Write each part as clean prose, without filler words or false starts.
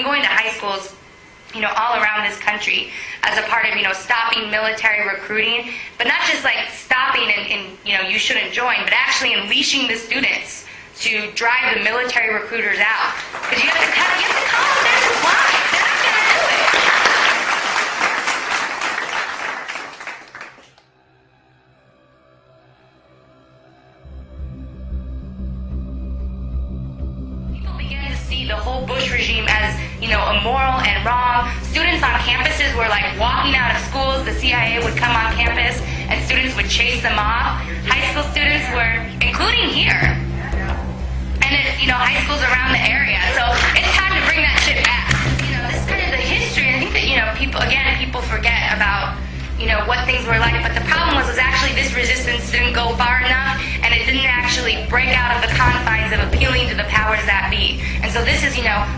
going to high schools, all around this country as a part of, stopping military recruiting, but not just like stopping and you shouldn't join, but actually unleashing the students to drive the military recruiters out. Because you have to calm them down and why. They're not going to do it. People began to see the whole Bush regime as, immoral and wrong. Students on campuses were like walking out of schools. The CIA would come on campus and students would chase them off. High school students were, including here, and high schools around the area. So it's time to bring that shit back. This is kind of the history. I think that, people forget about, what things were like. But the problem was actually this resistance didn't go far enough, and it didn't actually break out of the confines of appealing to the powers that be. And so this is,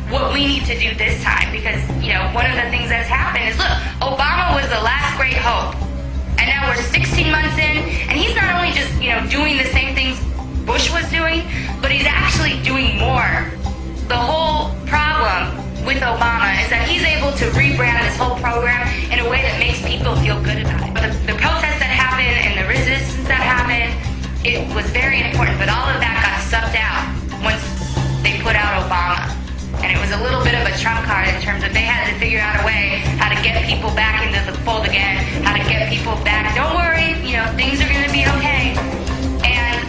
what we need to do this time. Because, one of the things that's happened is, look, Obama was the last great hope. And now we're 16 months in, and he's not only just, doing the same things Bush was doing, but he's actually doing more. The whole problem with Obama is that he's able to rebrand this whole program in a way that makes people feel good about it. But the protests that happened and the resistance that happened, it was very important, but all of that got sucked out once they put out Obama. And it was a little bit of a trump card in terms of they had to figure out a way how to get people back into the fold again, how to get people back. Don't worry, things are going to be okay. And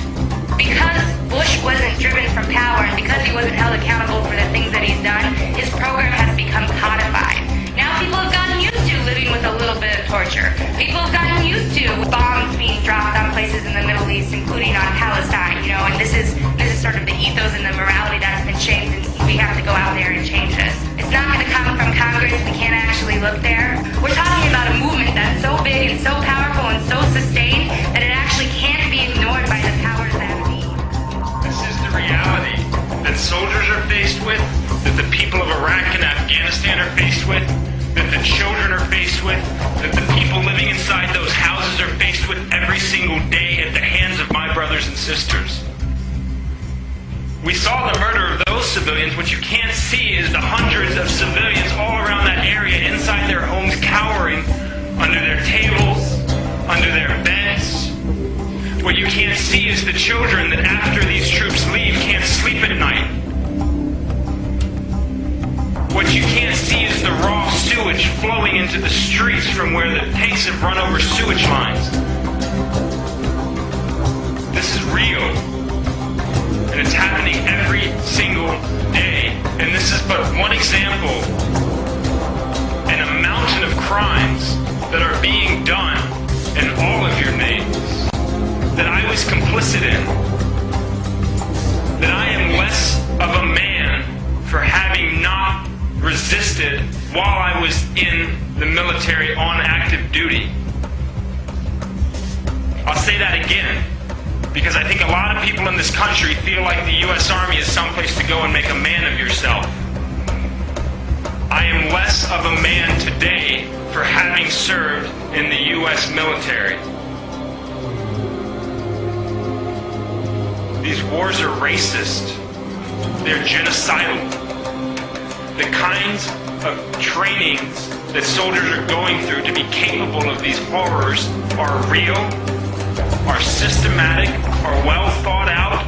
because Bush wasn't driven from power and because he wasn't held accountable for the things that he's done, his program has become codified. Now people have gotten used to living with a little bit of torture. People have gotten used to bombs being dropped on places in the Middle East, including on Palestine, and this is sort of the ethos and the morality that's been shaped, and we have to go out there and change this. It's not going to come from Congress. We can't actually look there. We're talking about a movement that's so big and so powerful and so sustained that it actually can't be ignored by the powers that be. This is the reality that soldiers are faced with, that the people of Iraq and Afghanistan are faced with, that the children are faced with, that the people living inside those houses are faced with every single day at the hands of my brothers and sisters. We saw the murder of those civilians. What you can't see is the hundreds of civilians all around that area, inside their homes, cowering under their tables, under their beds. What you can't see is the children that after these troops leave can't sleep at night. What you can't see is the raw sewage flowing into the streets from where the tanks have run over sewage lines. This is real. And it's happening every single day. And this is but one example in a mountain of crimes that are being done in all of your names that I was complicit in. That I am less of a man for having not resisted while I was in the military on active duty. I'll say that again, because I think a lot of people in this country feel like the U.S. Army is someplace to go and make a man of yourself. I am less of a man today for having served in the U.S. military. These wars are racist. They're genocidal. The kinds of trainings that soldiers are going through to be capable of these horrors are real, are systematic, are well thought out,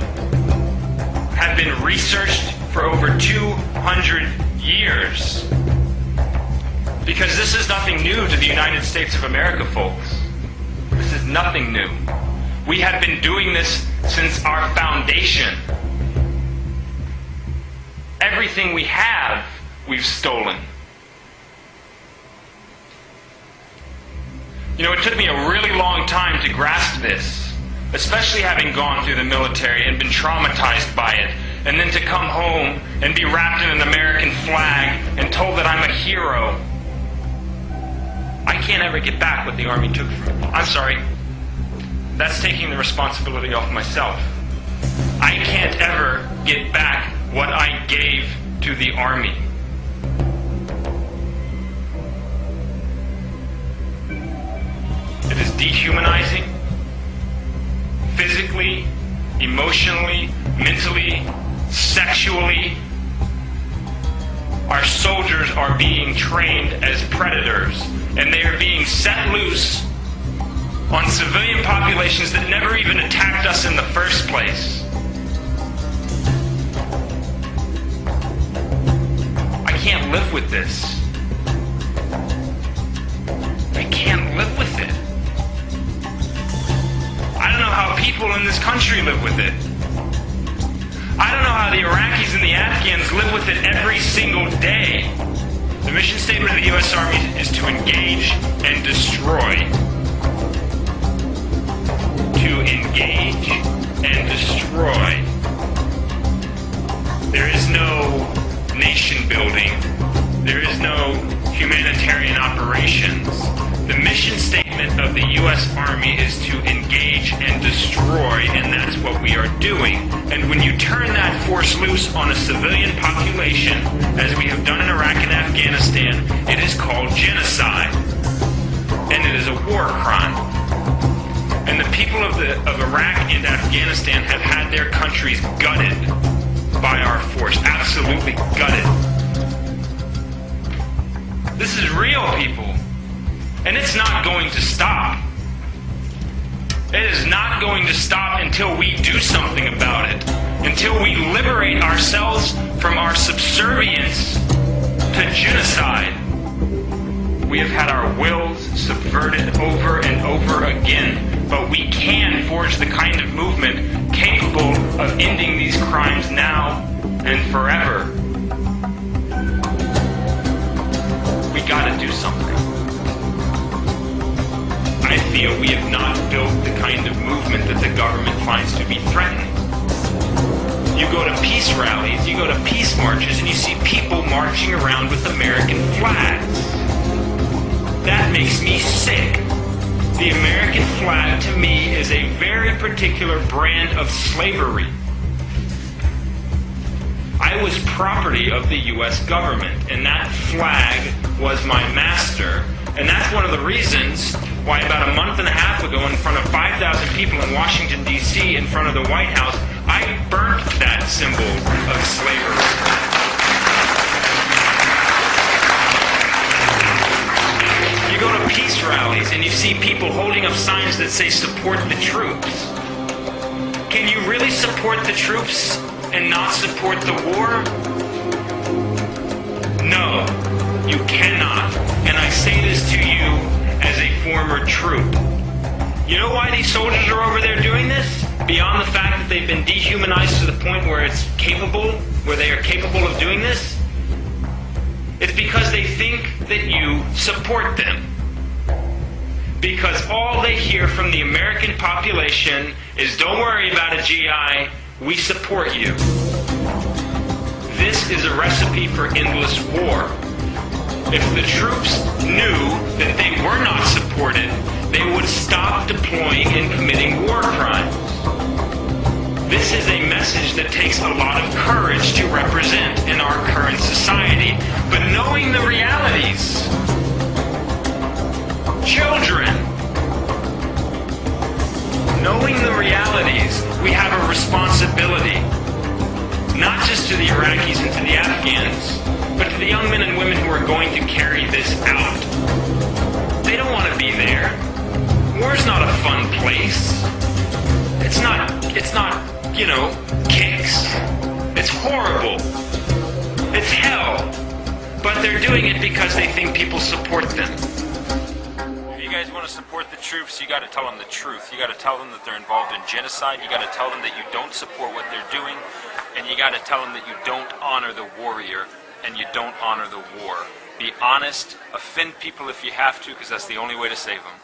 have been researched for over 200 years. Because this is nothing new to the United States of America, folks. This is nothing new. We have been doing this since our foundation. Everything we have, we've stolen. It took me a really long time to grasp this, especially having gone through the military and been traumatized by it, and then to come home and be wrapped in an American flag and told that I'm a hero. I can't ever get back what the Army took from me. I'm sorry. That's taking the responsibility off myself. I can't ever get back what I gave to the Army. It is dehumanizing, physically, emotionally, mentally, sexually. our soldiers are being trained as predators, and they are being set loose on civilian populations that never even attacked us in the first place. I can't live with this. I can't live with it. I don't know how people in this country live with it. I don't know how the Iraqis and the Afghans live with it every single day. The mission statement of the U.S. Army is to engage and destroy. To engage and destroy. There is no nation building. There is no humanitarian operations. The mission statement of the U.S. Army is to engage and destroy, and that's what we are doing. And when you turn that force loose on a civilian population, as we have done in Iraq and Afghanistan, it is called genocide. And it is a war crime. And the people of Iraq and Afghanistan have had their countries gutted by our force. Absolutely gutted. This is real, people. And it's not going to stop. It is not going to stop until we do something about it. Until we liberate ourselves from our subservience to genocide. We have had our wills subverted over and over again, but we can forge the kind of movement capable of ending these crimes now and forever. We gotta do something. I feel we have not built the kind of movement that the government finds to be threatening. You go to peace rallies, you go to peace marches, and you see people marching around with American flags. That makes me sick. The American flag, to me, is a very particular brand of slavery. I was property of the U.S. government, and that flag was my master. And that's one of the reasons why about a month and a half ago, in front of 5,000 people in Washington, D.C., in front of the White House, I burnt that symbol of slavery. You go to peace rallies and you see people holding up signs that say support the troops. Can you really support the troops and not support the war? No, you cannot. And I say this to you as a former troop. You know why these soldiers are over there doing this? Beyond the fact that they've been dehumanized to the point where where they are capable of doing this? It's because they think that you support them. Because all they hear from the American population is, don't worry about it, GI, we support you. This is a recipe for endless war. If the troops knew that they were not supported, they would stop deploying and committing war crimes. This is a message that takes a lot of courage to represent in our current society. But knowing the realities, children, knowing the realities, we have a responsibility, not just to the Iraqis and to the Afghans, but to the young men and women who are going to carry this out. They don't want to be there. War's not a fun place. It's not, you know, kicks. It's horrible. It's hell. But they're doing it because they think people support them. If you guys want to support the troops, you got to tell them the truth. You got to tell them that they're involved in genocide. You got to tell them that you don't support what they're doing. And you got to tell them that you don't honor the warrior and you don't honor the war. Be honest, offend people if you have to, because that's the only way to save them.